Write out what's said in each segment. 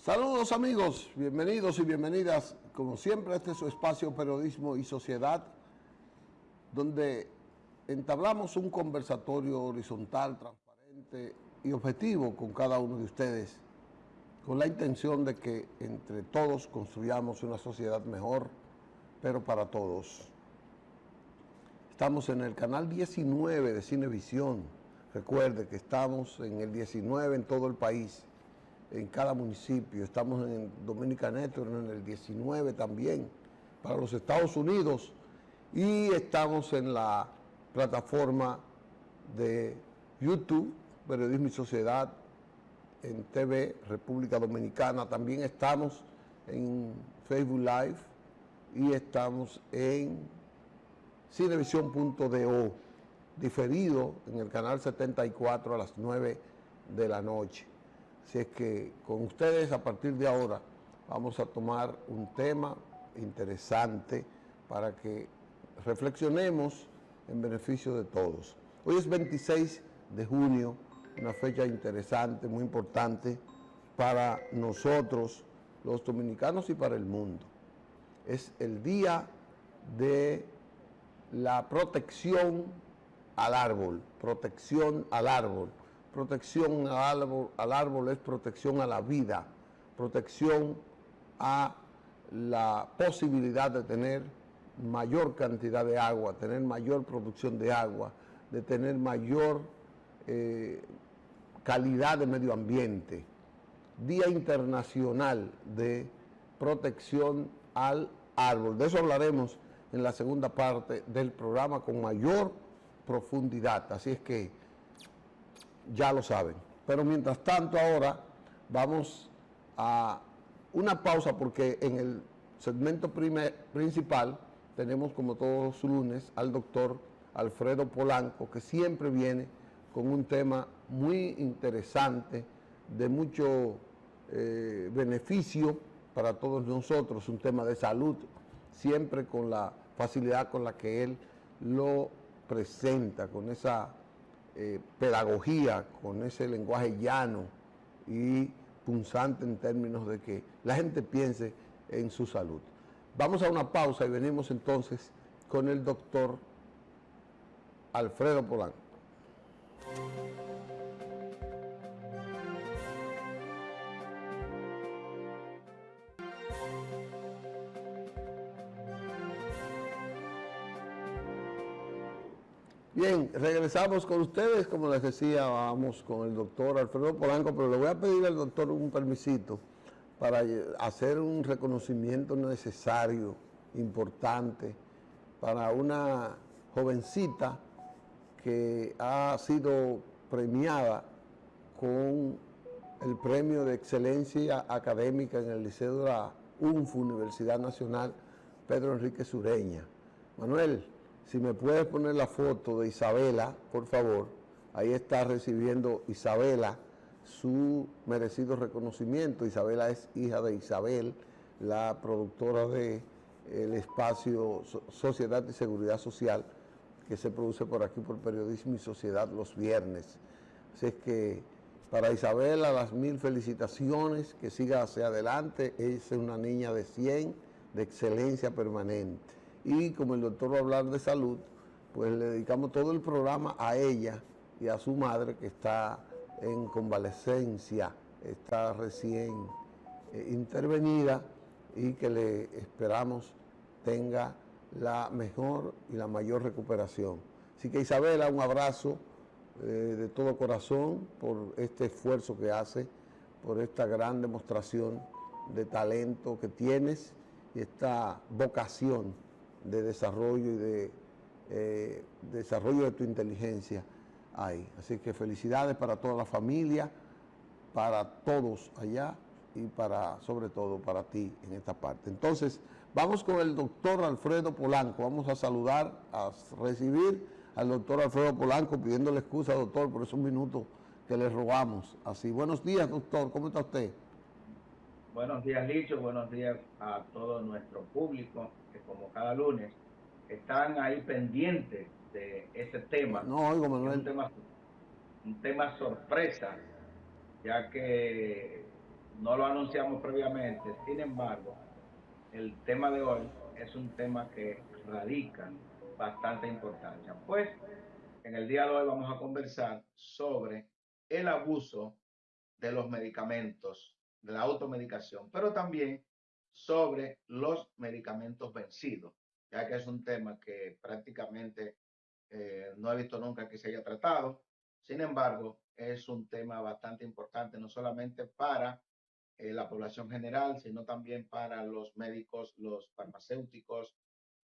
Saludos amigos, bienvenidos y bienvenidas, como siempre, este es su espacio Periodismo y Sociedad, donde entablamos un conversatorio horizontal, transparente y objetivo con cada uno de ustedes, con la intención de que entre todos construyamos una sociedad mejor, pero para todos. Estamos en el canal 19 de Cinevisión. Recuerde que estamos en el 19 en todo el país, en cada municipio. Estamos en Dominica Network en el 19 también para los Estados Unidos, y estamos en la plataforma de YouTube, Periodismo y Sociedad, en TV República Dominicana. También estamos en Facebook Live y estamos en Cinevisión.do, diferido en el canal 74 a las 9 de la noche. Así es que con ustedes a partir de ahora vamos a tomar un tema interesante para que reflexionemos en beneficio de todos. Hoy es 26 de junio, una fecha interesante, muy importante para nosotros los dominicanos y para el mundo. Es el día de la protección al árbol, protección al árbol. Protección al árbol es protección a la vida, protección a la posibilidad de tener mayor cantidad de agua, tener mayor producción de agua, de tener mayor calidad de medio ambiente. Día Internacional de Protección al Árbol. De eso hablaremos en la segunda parte del programa con mayor profundidad. Así es que ya lo saben. Pero mientras tanto ahora vamos a una pausa, porque en el segmento principal tenemos, como todos los lunes, al doctor Alfredo Polanco, que siempre viene con un tema muy interesante, de mucho beneficio para todos nosotros, un tema de salud, siempre con la facilidad con la que él lo presenta, con esa pedagogía, con ese lenguaje llano y punzante en términos de que la gente piense en su salud. Vamos a una pausa y venimos entonces con el doctor Alfredo Polanco. Bien, regresamos con ustedes. Como les decía, vamos con el doctor Alfredo Polanco, pero le voy a pedir al doctor un permisito para hacer un reconocimiento necesario, importante, para una jovencita que ha sido premiada con el premio de excelencia académica en el Liceo de la UNFU, Universidad Nacional Pedro Enrique Sureña. Manuel, si me puedes poner la foto de Isabela, por favor. Ahí está recibiendo Isabela su merecido reconocimiento. Isabela es hija de Isabel, la productora de el espacio Sociedad y Seguridad Social, que se produce por aquí por Periodismo y Sociedad los viernes. Así es que para Isabela, las 1000 felicitaciones, que siga hacia adelante. Es una niña de 100, de excelencia permanente. Y como el doctor va a hablar de salud, pues le dedicamos todo el programa a ella y a su madre, que está en convalecencia, está recién intervenida, y que le esperamos tenga la mejor y la mayor recuperación. Así que Isabela, un abrazo de todo corazón por este esfuerzo que hace, por esta gran demostración de talento que tienes y esta vocación de desarrollo y de desarrollo de tu inteligencia ahí. Así que felicidades para toda la familia, para todos allá y para, sobre todo, para ti en esta parte. Entonces, vamos con el doctor Alfredo Polanco. Vamos a saludar, a recibir al doctor Alfredo Polanco, pidiéndole excusa, doctor, por esos minutos que le robamos. Así, buenos días, doctor, ¿cómo está usted? Buenos días, Licho, buenos días a todo nuestro público, que como cada lunes están ahí pendientes de ese tema. No, oigo, Manuel. Que es un tema sorpresa, ya que no lo anunciamos previamente. Sin embargo, el tema de hoy es un tema que radica bastante importancia. Pues en el día de hoy vamos a conversar sobre el abuso de los medicamentos, de la automedicación, pero también sobre los medicamentos vencidos, ya que es un tema que prácticamente no he visto nunca que se haya tratado. Sin embargo, es un tema bastante importante, no solamente para la población general, sino también para los médicos, los farmacéuticos,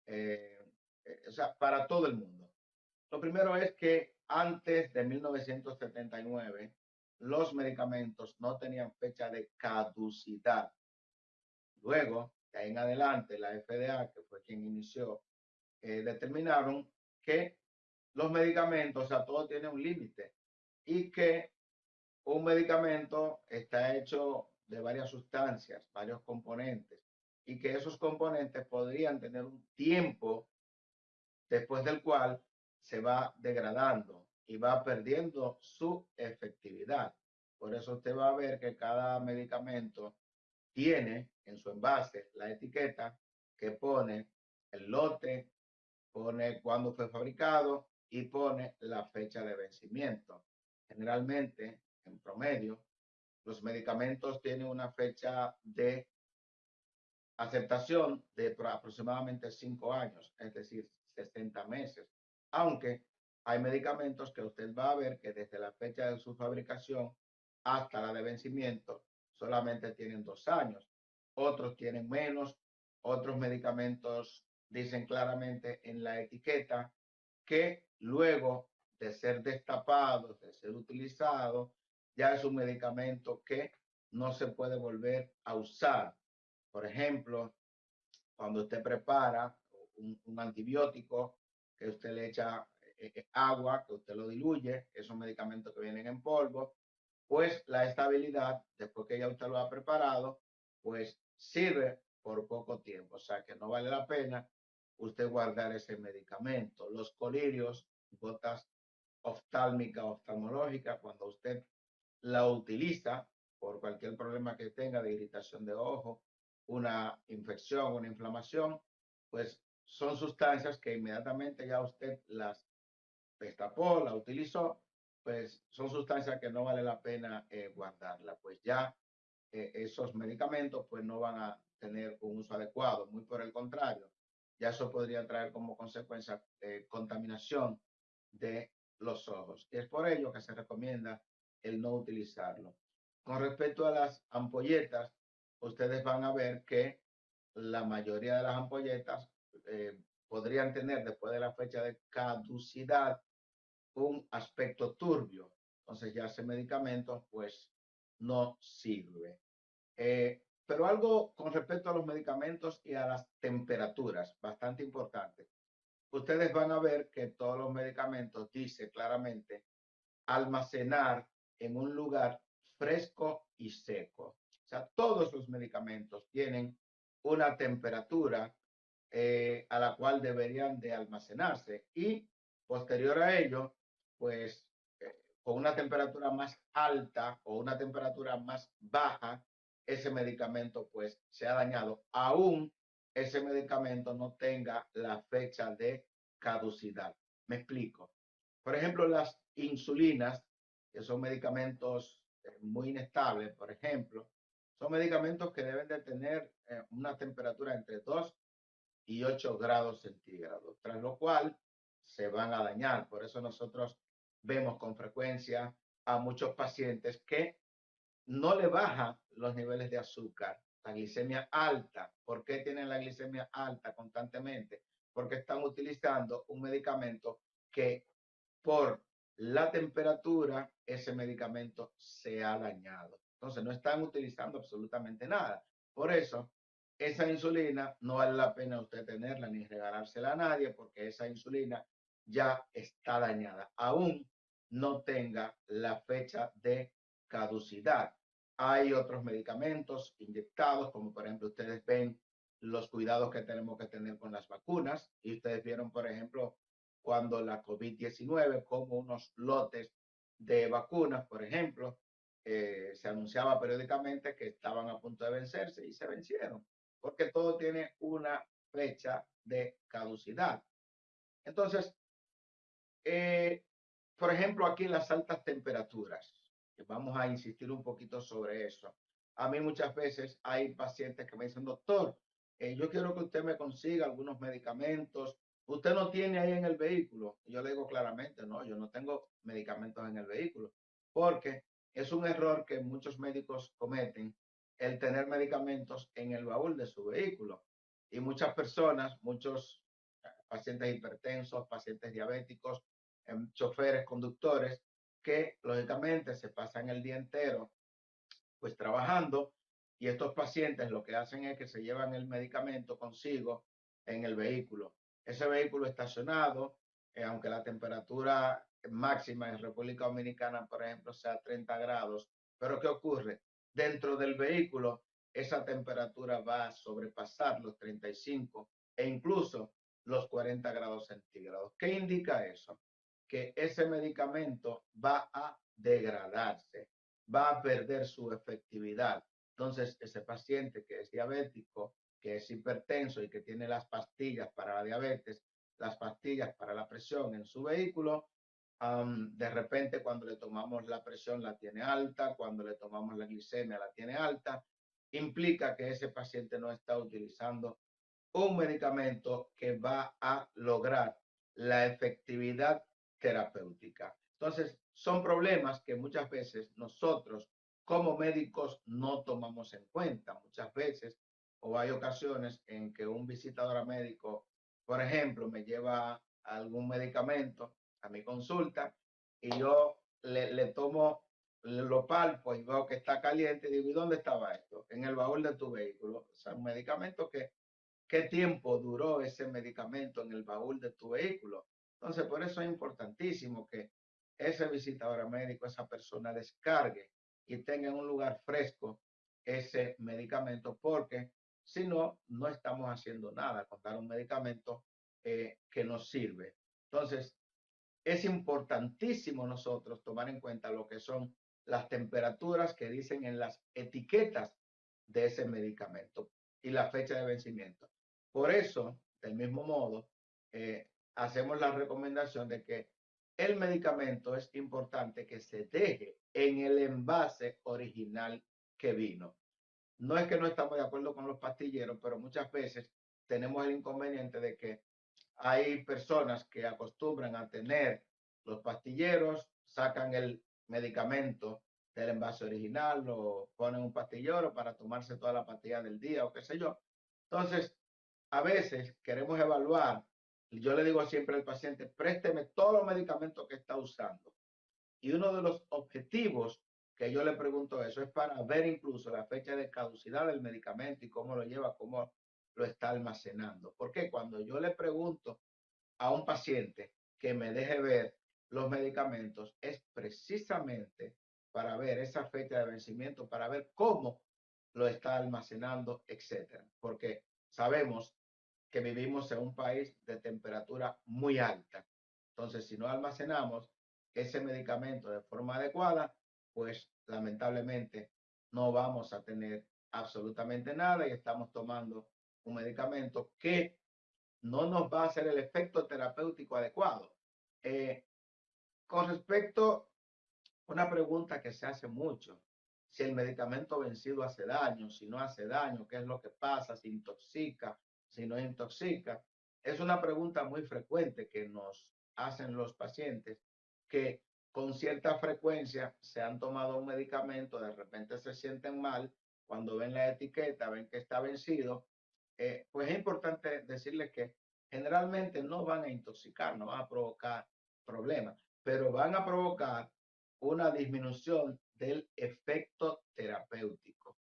eh, o sea, para todo el mundo. Lo primero es que antes de 1979, los medicamentos no tenían fecha de caducidad. Luego, de ahí en adelante, la FDA, que fue quien inició, determinaron que los medicamentos, o sea, todo tiene un límite y que un medicamento está hecho de varias sustancias, varios componentes, y que esos componentes podrían tener un tiempo después del cual se va degradando y va perdiendo su efectividad. Por eso usted va a ver que cada medicamento tiene en su envase la etiqueta que pone el lote, pone cuándo fue fabricado y pone la fecha de vencimiento. Generalmente, en promedio, los medicamentos tienen una fecha de aceptación de aproximadamente 5 años, es decir, 60 meses. Aunque hay medicamentos que usted va a ver que desde la fecha de su fabricación hasta la de vencimiento solamente tienen 2 años. Otros tienen menos. Otros medicamentos dicen claramente en la etiqueta que luego de ser destapado, de ser utilizado, ya es un medicamento que no se puede volver a usar. Por ejemplo, cuando usted prepara un antibiótico, que usted le echa agua, que usted lo diluye, esos medicamentos que vienen en polvo, pues la estabilidad, después que ya usted lo ha preparado, pues sirve por poco tiempo. O sea que no vale la pena usted guardar ese medicamento. Los colirios, gotas oftálmicas, oftalmológicas, cuando usted la utiliza por cualquier problema que tenga de irritación de ojo, una infección, una inflamación, pues son sustancias que inmediatamente ya usted las destapó, la utilizó, pues son sustancias que no vale la pena guardarla, pues ya esos medicamentos pues no van a tener un uso adecuado, muy por el contrario, ya eso podría traer como consecuencia contaminación de los ojos. Y es por ello que se recomienda el no utilizarlo. Con respecto a las ampolletas, ustedes van a ver que la mayoría de las ampolletas podrían tener después de la fecha de caducidad un aspecto turbio. Entonces ya ese medicamento pues no sirve. Pero algo con respecto a los medicamentos y a las temperaturas, bastante importante. Ustedes van a ver que todos los medicamentos dice claramente almacenar en un lugar fresco y seco. O sea, todos los medicamentos tienen una temperatura a la cual deberían de almacenarse y posterior a ello, pues con una temperatura más alta o una temperatura más baja, ese medicamento pues se ha dañado. Aún ese medicamento no tenga la fecha de caducidad. Me explico. Por ejemplo, las insulinas, que son medicamentos muy inestables, por ejemplo, son medicamentos que deben de tener una temperatura entre 2 y 8 grados centígrados, tras lo cual se van a dañar. Por eso nosotros vemos con frecuencia a muchos pacientes que no le bajan los niveles de azúcar, la glicemia alta. ¿Por qué tienen la glicemia alta constantemente? Porque están utilizando un medicamento que por la temperatura ese medicamento se ha dañado. Entonces no están utilizando absolutamente nada. Por eso esa insulina no vale la pena usted tenerla ni regalársela a nadie porque esa insulina ya está dañada. Aún no tenga la fecha de caducidad. Hay otros medicamentos inyectados, como por ejemplo ustedes ven los cuidados que tenemos que tener con las vacunas y ustedes vieron, por ejemplo, cuando la COVID-19, como unos lotes de vacunas, por ejemplo, se anunciaba periódicamente que estaban a punto de vencerse y se vencieron, porque todo tiene una fecha de caducidad. Entonces, eh, por ejemplo, aquí las altas temperaturas, vamos a insistir un poquito sobre eso. A mí muchas veces hay pacientes que me dicen, doctor, yo quiero que usted me consiga algunos medicamentos. ¿Usted no tiene ahí en el vehículo? Y yo le digo claramente, no, yo no tengo medicamentos en el vehículo, porque es un error que muchos médicos cometen, el tener medicamentos en el baúl de su vehículo. Y muchas personas, muchos pacientes hipertensos, pacientes diabéticos, choferes, conductores, que lógicamente se pasan el día entero pues trabajando, y estos pacientes lo que hacen es que se llevan el medicamento consigo en el vehículo. Ese vehículo estacionado, aunque la temperatura máxima en República Dominicana, por ejemplo, sea 30 grados, pero ¿qué ocurre? Dentro del vehículo, esa temperatura va a sobrepasar los 35 e incluso los 40 grados centígrados. ¿Qué indica eso? Que ese medicamento va a degradarse, va a perder su efectividad. Entonces, ese paciente que es diabético, que es hipertenso y que tiene las pastillas para la diabetes, las pastillas para la presión en su vehículo, de repente cuando le tomamos la presión la tiene alta, cuando le tomamos la glicemia la tiene alta, implica que ese paciente no está utilizando un medicamento que va a lograr la efectividad terapéutica. Entonces, son problemas que muchas veces nosotros como médicos no tomamos en cuenta. Muchas veces, o hay ocasiones en que un visitador médico, por ejemplo, me lleva algún medicamento a mi consulta y yo le tomo, lo palpo y veo que está caliente y digo, ¿y dónde estaba esto? En el baúl de tu vehículo. O sea, un medicamento que qué tiempo duró ese medicamento en el baúl de tu vehículo. Entonces, por eso es importantísimo que ese visitador médico, esa persona descargue y tenga en un lugar fresco ese medicamento, porque si no, no estamos haciendo nada con dar un medicamento que nos sirve. Entonces, es importantísimo nosotros tomar en cuenta lo que son las temperaturas que dicen en las etiquetas de ese medicamento y la fecha de vencimiento. Por eso, del mismo modo, hacemos la recomendación de que el medicamento es importante que se deje en el envase original que vino. No es que no estamos de acuerdo con los pastilleros, pero muchas veces tenemos el inconveniente de que hay personas que acostumbran a tener los pastilleros, sacan el medicamento del envase original, lo ponen un pastillero para tomarse toda la pastilla del día o qué sé yo. Entonces, a veces queremos evaluar, y yo le digo siempre al paciente, présteme todos los medicamentos que está usando. Y uno de los objetivos que yo le pregunto eso es para ver incluso la fecha de caducidad del medicamento y cómo lo lleva, cómo lo está almacenando. Porque cuando yo le pregunto a un paciente que me deje ver los medicamentos, es precisamente para ver esa fecha de vencimiento, para ver cómo lo está almacenando, etcétera. Porque sabemos que vivimos en un país de temperatura muy alta. Entonces, si no almacenamos ese medicamento de forma adecuada, pues lamentablemente no vamos a tener absolutamente nada y estamos tomando un medicamento que no nos va a hacer el efecto terapéutico adecuado. Eh, con respecto a una pregunta que se hace mucho, si el medicamento vencido hace daño, si no hace daño, qué es lo que pasa, si intoxica, si no intoxica, es una pregunta muy frecuente que nos hacen los pacientes que con cierta frecuencia se han tomado un medicamento, de repente se sienten mal, cuando ven la etiqueta, ven que está vencido, pues es importante decirles que generalmente no van a intoxicar, no van a provocar problemas, pero van a provocar una disminución del efecto terapéutico.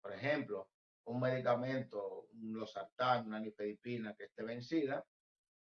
Por ejemplo, un medicamento, un losartán, una nifedipina que esté vencida,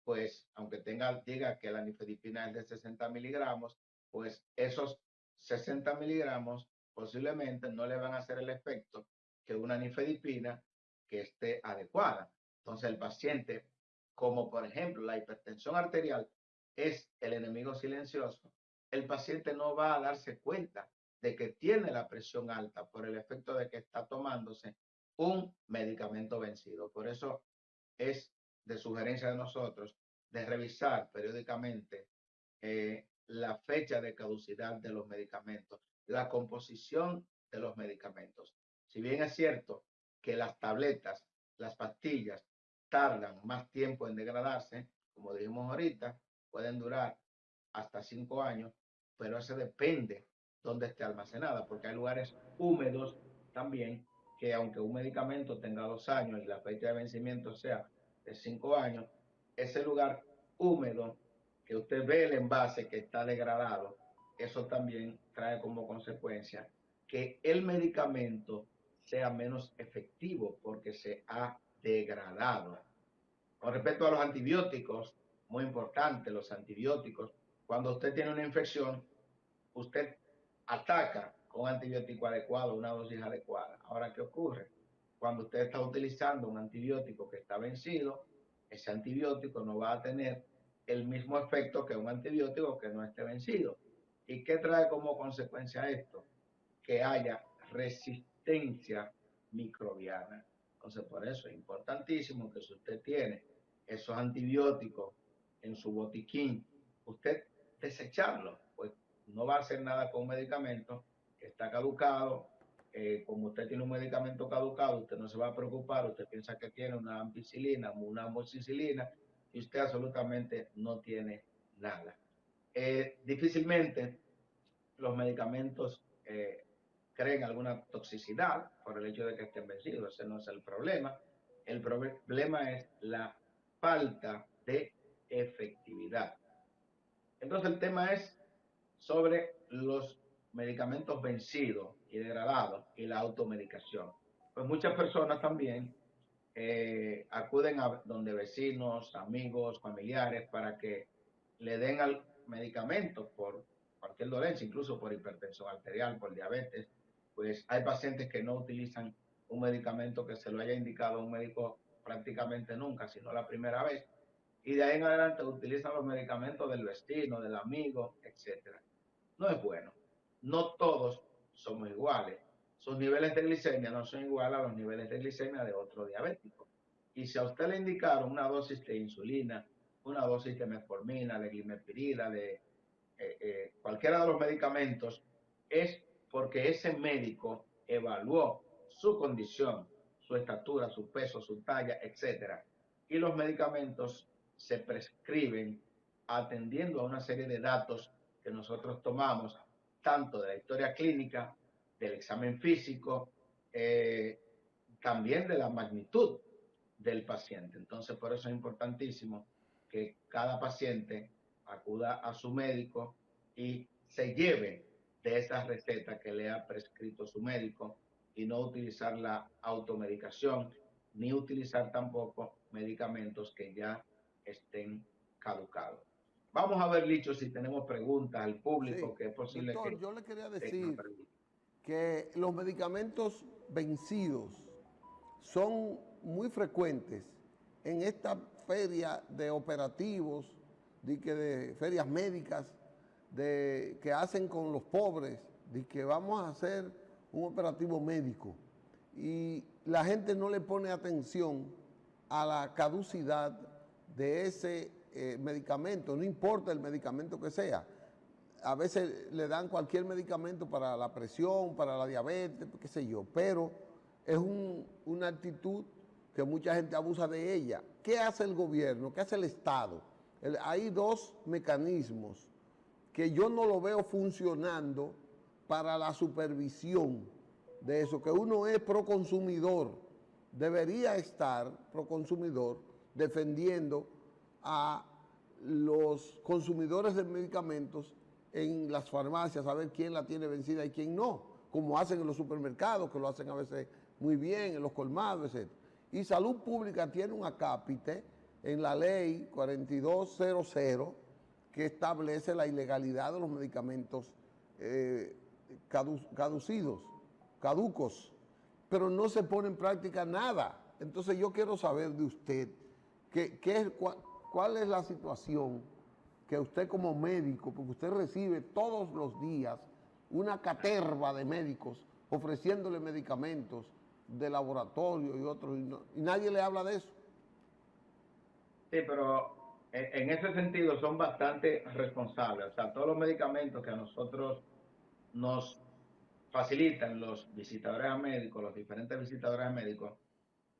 pues aunque diga que la nifedipina es de 60 miligramos, pues esos 60 miligramos posiblemente no le van a hacer el efecto que una nifedipina que esté adecuada. Entonces el paciente, como por ejemplo la hipertensión arterial es el enemigo silencioso, el paciente no va a darse cuenta de que tiene la presión alta por el efecto de que está tomándose un medicamento vencido. Por eso es de sugerencia de nosotros de revisar periódicamente la fecha de caducidad de los medicamentos, la composición de los medicamentos. Si bien es cierto que las tabletas, las pastillas, tardan más tiempo en degradarse, como dijimos ahorita, pueden durar hasta 5 años, pero eso depende dónde esté almacenada, porque hay lugares húmedos también que aunque un medicamento tenga 2 años y la fecha de vencimiento sea de 5 años, ese lugar húmedo que usted ve el envase que está degradado, eso también trae como consecuencia que el medicamento sea menos efectivo porque se ha degradado. Con respecto a los antibióticos, muy importante, los antibióticos, cuando usted tiene una infección, usted ataca con un antibiótico adecuado, una dosis adecuada. Ahora, ¿qué ocurre? Cuando usted está utilizando un antibiótico que está vencido, ese antibiótico no va a tener el mismo efecto que un antibiótico que no esté vencido. ¿Y qué trae como consecuencia esto? Que haya resistencia microbiana. Entonces, por eso es importantísimo que si usted tiene esos antibióticos en su botiquín, usted desecharlo, pues no va a hacer nada con un medicamento que está caducado. Como usted tiene un medicamento caducado, usted no se va a preocupar, usted piensa que tiene una ampicilina, una amoxicilina, y usted absolutamente no tiene nada. Difícilmente los medicamentos creen alguna toxicidad por el hecho de que estén vencidos, ese no es el problema. El problema es la falta de efectividad. Entonces el tema es sobre los medicamentos vencidos y degradados y la automedicación. Pues muchas personas también acuden a donde vecinos, amigos, familiares para que le den al medicamento por cualquier dolencia, incluso por hipertensión arterial, por diabetes. Pues hay pacientes que no utilizan un medicamento que se lo haya indicado un médico prácticamente nunca, sino la primera vez, y de ahí en adelante utilizan los medicamentos del vecino, del amigo, etcétera. No es bueno. No todos somos iguales. Sus niveles de glicemia no son iguales a los niveles de glicemia de otro diabético. Y si a usted le indicaron una dosis de insulina, una dosis de metformina, de glimepirida, de cualquiera de los medicamentos, es porque ese médico evaluó su condición, su estatura, su peso, su talla, etcétera. Y los medicamentos se prescriben atendiendo a una serie de datos que nosotros tomamos, tanto de la historia clínica, del examen físico, también de la magnitud del paciente. Entonces, por eso es importantísimo que cada paciente acuda a su médico y se lleve de esa receta que le ha prescrito su médico y no utilizar la automedicación ni utilizar tampoco medicamentos que ya estén caducados. Vamos a ver, Licho, si tenemos preguntas al público, Sí, que es posible doctor, que yo le quería tengan decir preguntas. que los medicamentos vencidos son muy frecuentes en esta feria de operativos, de ferias médicas, que hacen con los pobres, de que vamos a hacer un operativo médico. Y la gente no le pone atención a la caducidad de ese medicamento, no importa el medicamento que sea. A veces le dan cualquier medicamento para la presión, para la diabetes, qué sé yo, pero es una actitud que mucha gente abusa de ella. ¿Qué hace el gobierno? ¿Qué hace el Estado? Hay dos mecanismos que yo no lo veo funcionando para la supervisión de eso, que uno es proconsumidor, debería estar proconsumidor defendiendo a los consumidores de medicamentos en las farmacias, a ver quién la tiene vencida y quién no, como hacen en los supermercados, que lo hacen a veces muy bien, en los colmados, etc. Y Salud Pública tiene un acápite en la ley 4200 que establece la ilegalidad de los medicamentos caducos, pero no se pone en práctica nada. Entonces yo quiero saber de usted cuál es la situación que usted como médico, porque usted recibe todos los días una caterva de médicos ofreciéndole medicamentos de laboratorio y otros, y nadie le habla de eso. Sí, pero en ese sentido son bastante responsables. O sea, todos los medicamentos que a nosotros nos facilitan los visitadores a médicos, los diferentes visitadores a médicos,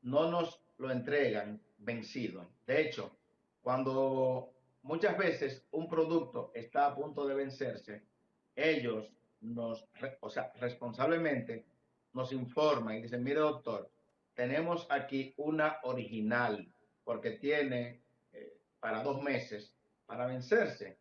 no nos lo entregan vencido. De hecho, cuando muchas veces un producto está a punto de vencerse, ellos o sea, responsablemente nos informan y dicen, mire doctor, tenemos aquí una original porque tiene para 2 meses para vencerse.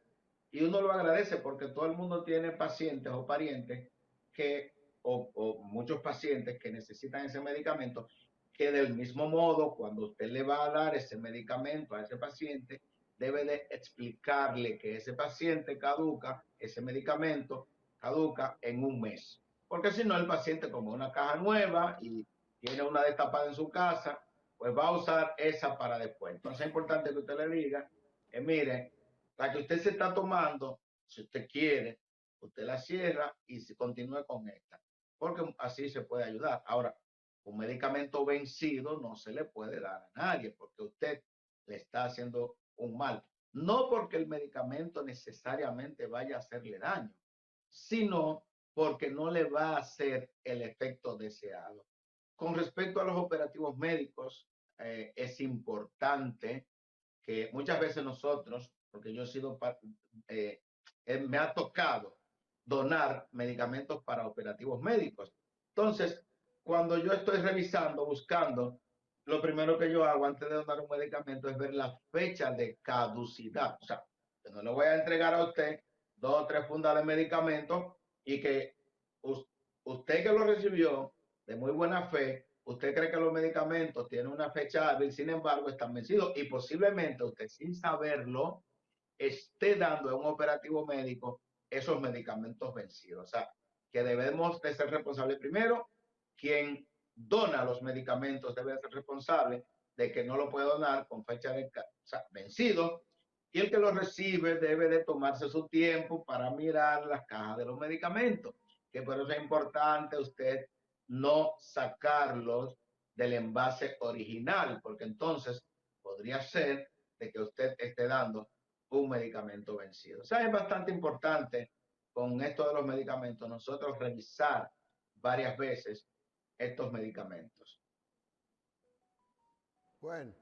Y uno lo agradece porque todo el mundo tiene pacientes o parientes que, o muchos pacientes que necesitan ese medicamento, que del mismo modo, cuando usted le va a dar ese medicamento a ese paciente, debe de explicarle que ese paciente caduca, ese medicamento caduca en un mes. Porque si no, el paciente, como una caja nueva y tiene una destapada en su casa, pues va a usar esa para después. Entonces es importante que usted le diga, mire, la que usted se está tomando, si usted quiere, usted la cierra y se continúe con esta, porque así se puede ayudar. Ahora, un medicamento vencido no se le puede dar a nadie porque usted le está haciendo un mal. No porque el medicamento necesariamente vaya a hacerle daño, sino porque no le va a hacer el efecto deseado. Con respecto a los operativos médicos, es importante que muchas veces nosotros, porque yo he sido, me ha tocado donar medicamentos para operativos médicos. Entonces, cuando yo estoy revisando, buscando, lo primero que yo hago antes de donar un medicamento es ver la fecha de caducidad. O sea, que no le voy a entregar a usted 2 o 3 fundas de medicamentos y que usted que lo recibió de muy buena fe, usted cree que los medicamentos tienen una fecha hábil, sin embargo, están vencidos y posiblemente usted sin saberlo esté dando en un operativo médico esos medicamentos vencidos. O sea, que debemos de ser responsables primero, quien dona los medicamentos debe ser responsable de que no lo puede donar con fecha de, o sea, vencido, y el que lo recibe debe de tomarse su tiempo para mirar las cajas de los medicamentos, que por eso es importante usted no sacarlos del envase original, porque entonces podría ser de que usted esté dando un medicamento vencido. O sea, es bastante importante con esto de los medicamentos nosotros revisar varias veces estos medicamentos. Bueno,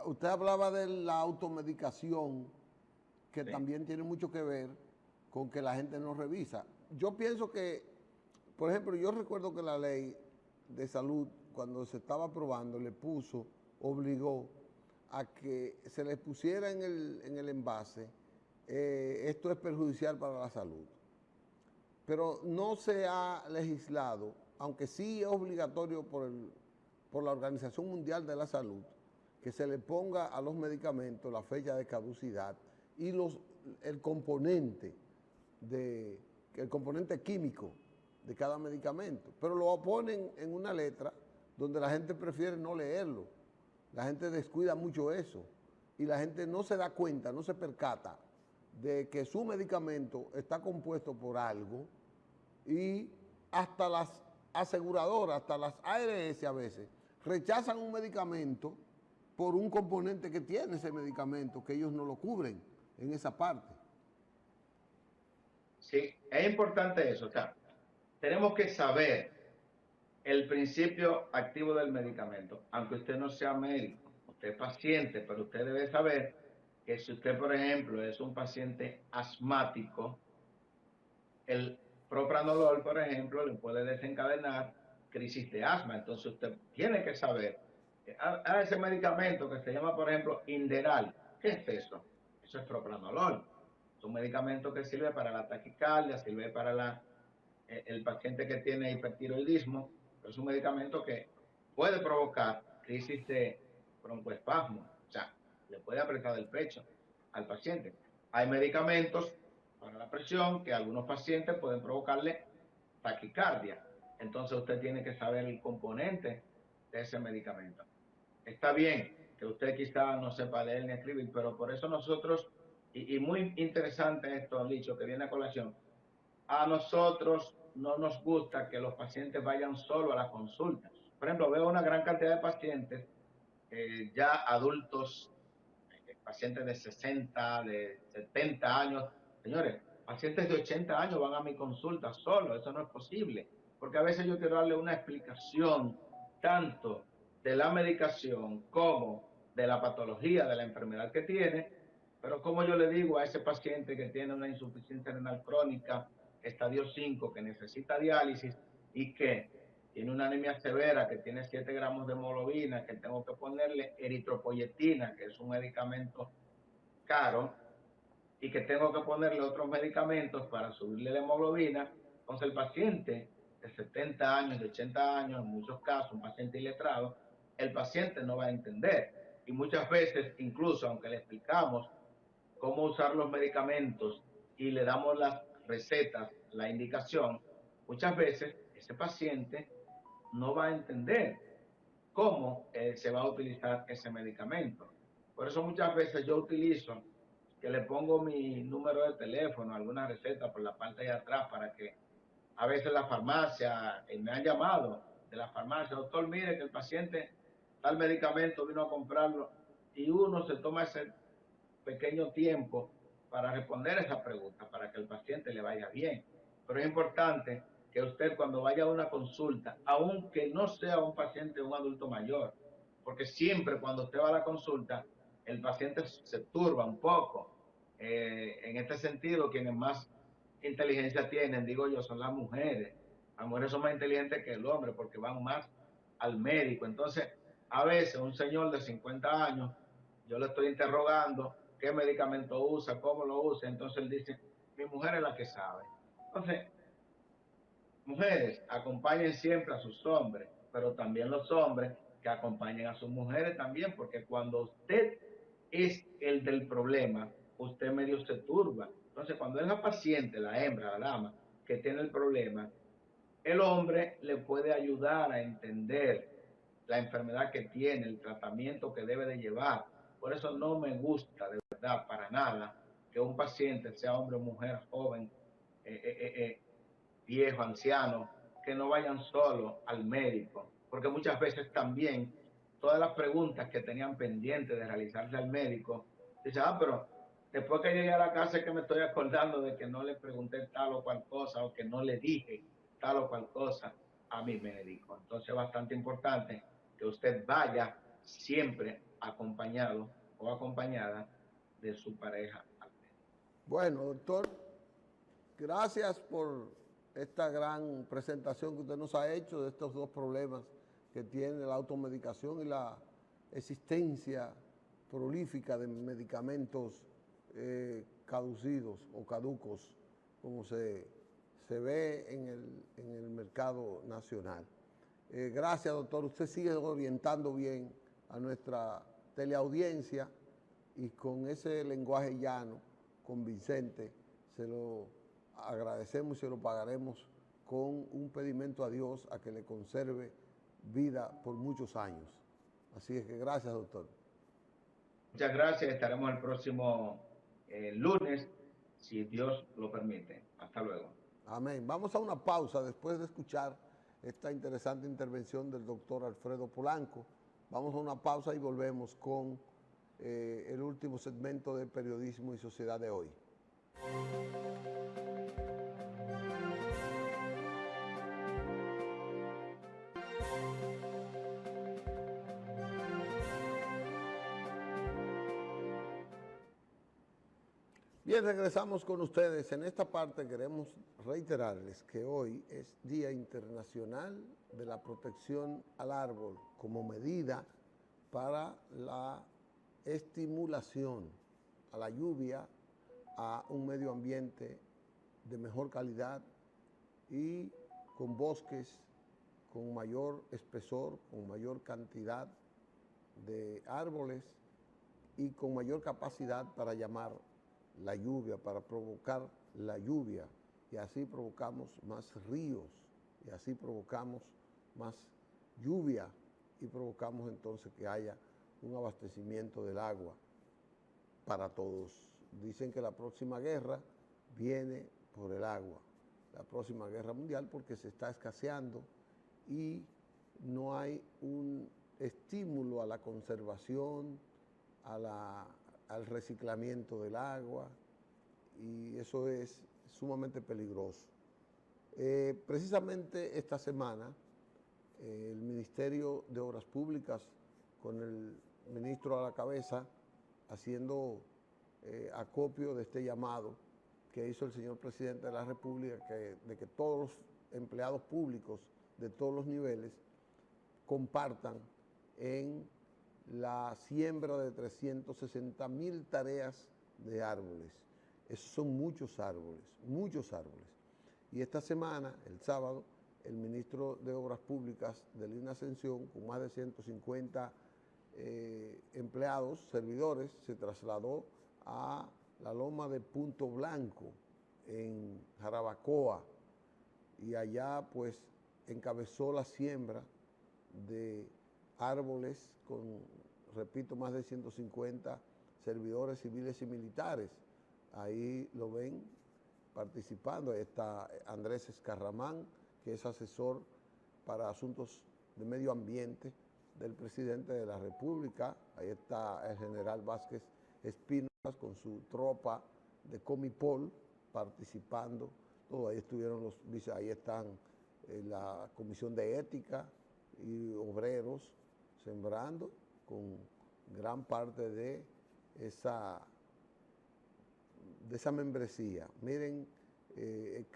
usted hablaba de la automedicación, que ¿Sí? también tiene mucho que ver con que la gente no revisa. Yo pienso que, por ejemplo, yo recuerdo que la ley de salud, cuando se estaba aprobando, obligó a que se le pusiera en el envase, esto es perjudicial para la salud. Pero no se ha legislado, aunque sí es obligatorio por la Organización Mundial de la Salud, que se le ponga a los medicamentos la fecha de caducidad y el componente el componente químico de cada medicamento. Pero lo ponen en una letra donde la gente prefiere no leerlo. La gente descuida mucho eso y la gente no se da cuenta, no se percata de que su medicamento está compuesto por algo y hasta las aseguradoras, hasta las ARS a veces, rechazan un medicamento por un componente que tiene ese medicamento, que ellos no lo cubren en esa parte. Sí, es importante eso. O sea, tenemos que saber el principio activo del medicamento, aunque usted no sea médico, usted es paciente, pero usted debe saber que si usted, por ejemplo, es un paciente asmático, el propranolol, por ejemplo, le puede desencadenar crisis de asma. Entonces usted tiene que saber, ese medicamento que se llama, por ejemplo, Inderal, ¿qué es eso? Eso es propranolol. Es un medicamento que sirve para la taquicardia, sirve para el paciente que tiene hipertiroidismo, pero es un medicamento que puede provocar crisis de broncoespasmo, o sea, le puede apretar el pecho al paciente. Hay medicamentos para la presión que algunos pacientes pueden provocarle taquicardia. Entonces usted tiene que saber el componente de ese medicamento. Está bien que usted quizá no sepa leer ni escribir, pero por eso nosotros, y muy interesante esto, Licho, que viene a colación, A nosotros no nos gusta que los pacientes vayan solo a la consulta. Por ejemplo, veo una gran cantidad de pacientes ya adultos, pacientes de 60, de 70 años. Señores, pacientes de 80 años van a mi consulta solo, eso no es posible, porque a veces yo quiero darle una explicación tanto de la medicación como de la patología, de la enfermedad que tiene, pero como yo le digo a ese paciente que tiene una insuficiencia renal crónica, estadio 5, que necesita diálisis y que tiene una anemia severa, que tiene 7 gramos de hemoglobina, que tengo que ponerle eritropoyetina, que es un medicamento caro, y que tengo que ponerle otros medicamentos para subirle la hemoglobina. Entonces el paciente de 70 años, de 80 años, en muchos casos, un paciente iletrado, el paciente no va a entender. Y muchas veces, incluso aunque le explicamos cómo usar los medicamentos y le damos las recetas, la indicación, muchas veces ese paciente no va a entender cómo se va a utilizar ese medicamento. Por eso muchas veces yo utilizo que le pongo mi número de teléfono, alguna receta por la parte de atrás para que a veces la farmacia, me han llamado de la farmacia, doctor, mire que el paciente tal medicamento vino a comprarlo y uno se toma ese pequeño tiempo para responder esa pregunta, para que el paciente le vaya bien. Pero es importante que usted cuando vaya a una consulta, aunque no sea un paciente, un adulto mayor, porque siempre cuando usted va a la consulta, el paciente se turba un poco. En este sentido, quienes más inteligencia tienen, digo yo, son las mujeres. Las mujeres son más inteligentes que el hombre porque van más al médico. Entonces, a veces un señor de 50 años, yo le estoy interrogando qué medicamento usa, cómo lo usa, entonces él dice, mi mujer es la que sabe. Entonces, mujeres, acompañen siempre a sus hombres, pero también los hombres que acompañen a sus mujeres también, porque cuando usted es el del problema, usted medio se turba. Entonces, cuando es la paciente, la hembra, la dama, que tiene el problema, el hombre le puede ayudar a entender la enfermedad que tiene, el tratamiento que debe de llevar. Por eso no me gusta de verdad para nada que un paciente, sea hombre o mujer, joven, eh, eh, eh, viejo, anciano, que no vayan solo al médico, porque muchas veces también todas las preguntas que tenían pendientes de realizarse al médico, dicen, pero después que llegué a la casa es que me estoy acordando de que no le pregunté tal o cual cosa o que no le dije tal o cual cosa a mi médico. Entonces es bastante importante que usted vaya siempre acompañado o acompañada de su pareja al médico. Bueno, doctor, gracias por esta gran presentación que usted nos ha hecho de estos dos problemas que tiene la automedicación y la existencia prolífica de medicamentos caducidos o caducos, como se ve en el mercado nacional. Gracias, doctor. Usted sigue orientando bien a nuestra teleaudiencia y con ese lenguaje llano, convincente, se lo agradecemos y se lo pagaremos con un pedimento a Dios a que le conserve vida por muchos años. Así es que gracias, doctor. Muchas gracias. Estaremos el próximo lunes, si Dios lo permite. Hasta luego. Amén. Vamos a una pausa después de escuchar esta interesante intervención del doctor Alfredo Polanco. Vamos a una pausa y volvemos con el último segmento de Periodismo y Sociedad de hoy. Bien, regresamos con ustedes. En esta parte queremos reiterarles que hoy es Día Internacional de la Protección al Árbol como medida para la estimulación a la lluvia, a un medio ambiente de mejor calidad y con bosques con mayor espesor, con mayor cantidad de árboles y con mayor capacidad para llamar la lluvia, para provocar la lluvia, y así provocamos más ríos, y así provocamos más lluvia, y provocamos entonces que haya un abastecimiento del agua para todos. Dicen que la próxima guerra viene por el agua, la próxima guerra mundial porque se está escaseando y no hay un estímulo a la conservación, al reciclamiento del agua, y eso es sumamente peligroso. Precisamente esta semana, el Ministerio de Obras Públicas, con el ministro a la cabeza, haciendo acopio de este llamado que hizo el señor presidente de la República, de que todos los empleados públicos de todos los niveles compartan en la siembra de 360.000 tareas de árboles. Esos son muchos árboles, muchos árboles. Y esta semana, el sábado, el ministro de Obras Públicas de Lina Ascensión, con más de 150 empleados, servidores, se trasladó a la loma de Punto Blanco, en Jarabacoa, y allá pues encabezó la siembra de árboles con, repito, más de 150 servidores civiles y militares. Ahí lo ven participando. Ahí está Andrés Escarramán, que es asesor para asuntos de medio ambiente del presidente de la República. Ahí está el general Vázquez Espínolas con su tropa de Comipol participando. Todo ahí estuvieron ahí están la Comisión de Ética y obreros sembrando con gran parte de esa membresía. Miren,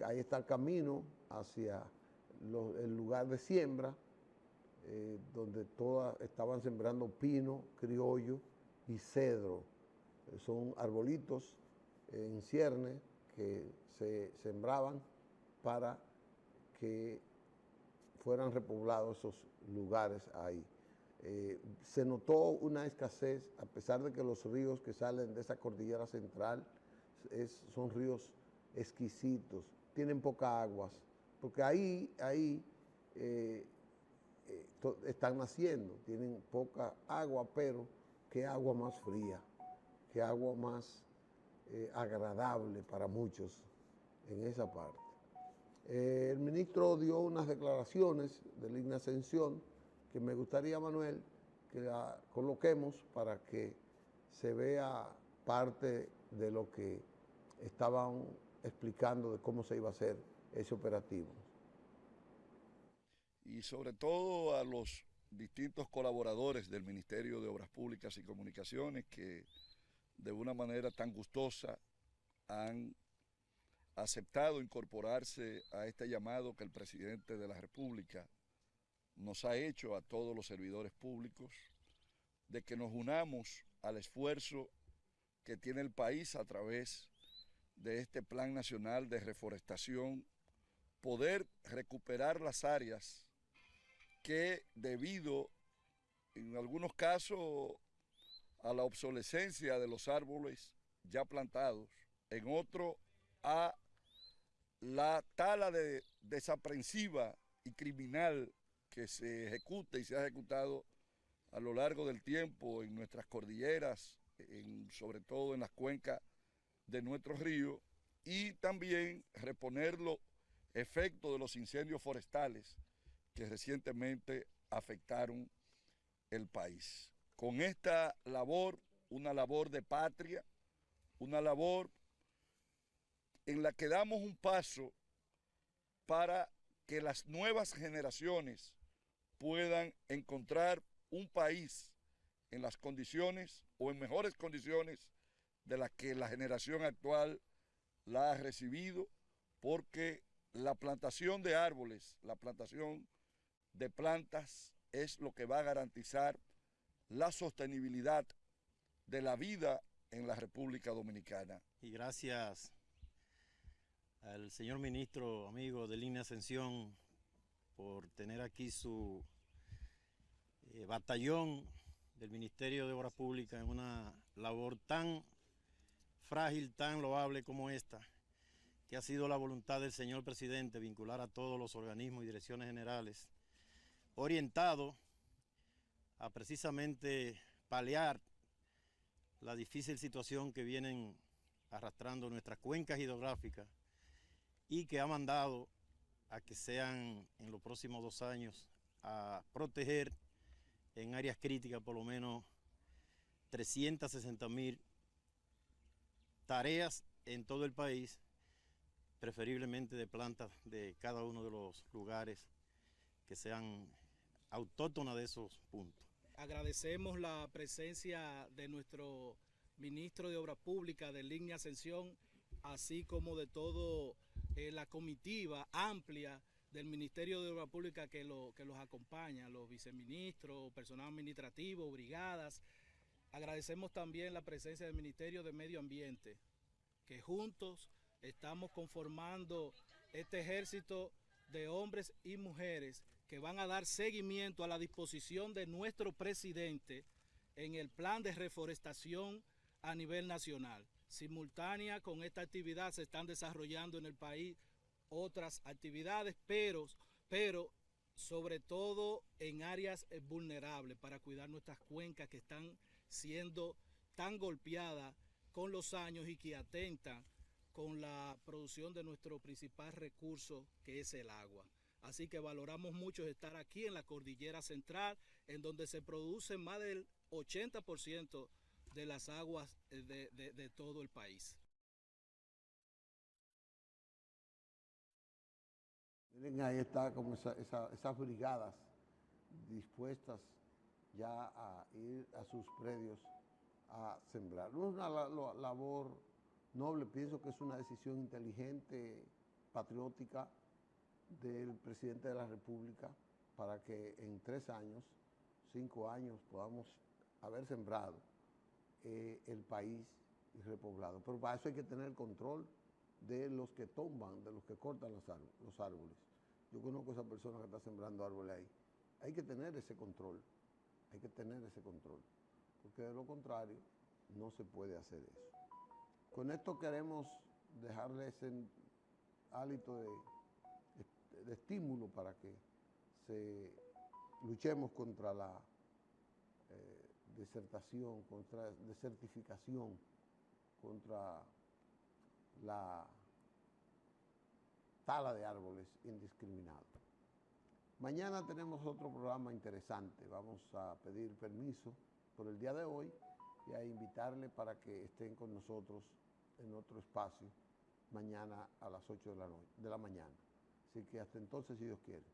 ahí está el camino hacia el lugar de siembra, donde todas estaban sembrando pino, criollo y cedro. Son arbolitos en cierne que se sembraban para que fueran repoblados esos lugares ahí. Se notó una escasez, a pesar de que los ríos que salen de esa cordillera central son ríos exquisitos, tienen poca agua, porque ahí están naciendo, tienen poca agua, pero qué agua más fría, qué agua más agradable para muchos en esa parte. El ministro dio unas declaraciones de Lina Ascensión que me gustaría, Manuel, que la coloquemos para que se vea parte de lo que estaban explicando de cómo se iba a hacer ese operativo. Y sobre todo a los distintos colaboradores del Ministerio de Obras Públicas y Comunicaciones que de una manera tan gustosa han aceptado incorporarse a este llamado que el presidente de la República nos ha hecho a todos los servidores públicos, de que nos unamos al esfuerzo que tiene el país a través de este Plan Nacional de Reforestación, poder recuperar las áreas que debido, en algunos casos, a la obsolescencia de los árboles ya plantados, en otros a la tala desaprensiva y criminal que se ejecuta y se ha ejecutado a lo largo del tiempo en nuestras cordilleras, sobre todo en las cuencas de nuestros ríos, y también reponer los efectos de los incendios forestales que recientemente afectaron el país. Con esta labor, una labor de patria, una labor en la que damos un paso para que las nuevas generaciones puedan encontrar un país en las condiciones o en mejores condiciones de las que la generación actual la ha recibido, porque la plantación de árboles, la plantación de plantas es lo que va a garantizar la sostenibilidad de la vida en la República Dominicana. Y gracias al señor ministro, amigo de Lina Ascensión, por tener aquí su batallón del Ministerio de Obras Públicas en una labor tan frágil, tan loable como esta, que ha sido la voluntad del señor presidente vincular a todos los organismos y direcciones generales, orientado a precisamente paliar la difícil situación que vienen arrastrando nuestras cuencas hidrográficas y que ha mandado a que sean en los próximos 2 años a proteger en áreas críticas por lo menos 360.000 tareas en todo el país, preferiblemente de plantas de cada uno de los lugares que sean autóctonas de esos puntos. Agradecemos la presencia de nuestro ministro de Obras Públicas, de Línea Ascensión, así como de todo la comitiva amplia del Ministerio de Obras Públicas que los acompaña, los viceministros, personal administrativo, brigadas. Agradecemos también la presencia del Ministerio de Medio Ambiente, que juntos estamos conformando este ejército de hombres y mujeres que van a dar seguimiento a la disposición de nuestro presidente en el plan de reforestación a nivel nacional. Simultánea con esta actividad se están desarrollando en el país otras actividades, pero sobre todo en áreas vulnerables para cuidar nuestras cuencas que están siendo tan golpeadas con los años y que atentan con la producción de nuestro principal recurso, que es el agua. Así que valoramos mucho estar aquí en la Cordillera Central, en donde se produce más del 80% de las aguas de todo el país. Miren, ahí está como esas brigadas dispuestas ya a ir a sus predios a sembrar. No es una labor noble, pienso que es una decisión inteligente, patriótica del presidente de la República para que en 3 años, 5 años podamos haber sembrado el país y repoblado. Pero para eso hay que tener el control de los que tumban, de los que cortan los árboles. Yo conozco a esa persona que está sembrando árboles ahí. Hay que tener ese control, porque de lo contrario no se puede hacer eso. Con esto queremos dejarles ese hálito de estímulo para que luchemos contra la desertación, contra desertificación, contra la tala de árboles indiscriminada. Mañana tenemos otro programa interesante. Vamos a pedir permiso por el día de hoy y a invitarle para que estén con nosotros en otro espacio mañana a las 8 de la mañana. Así que hasta entonces, si Dios quiere.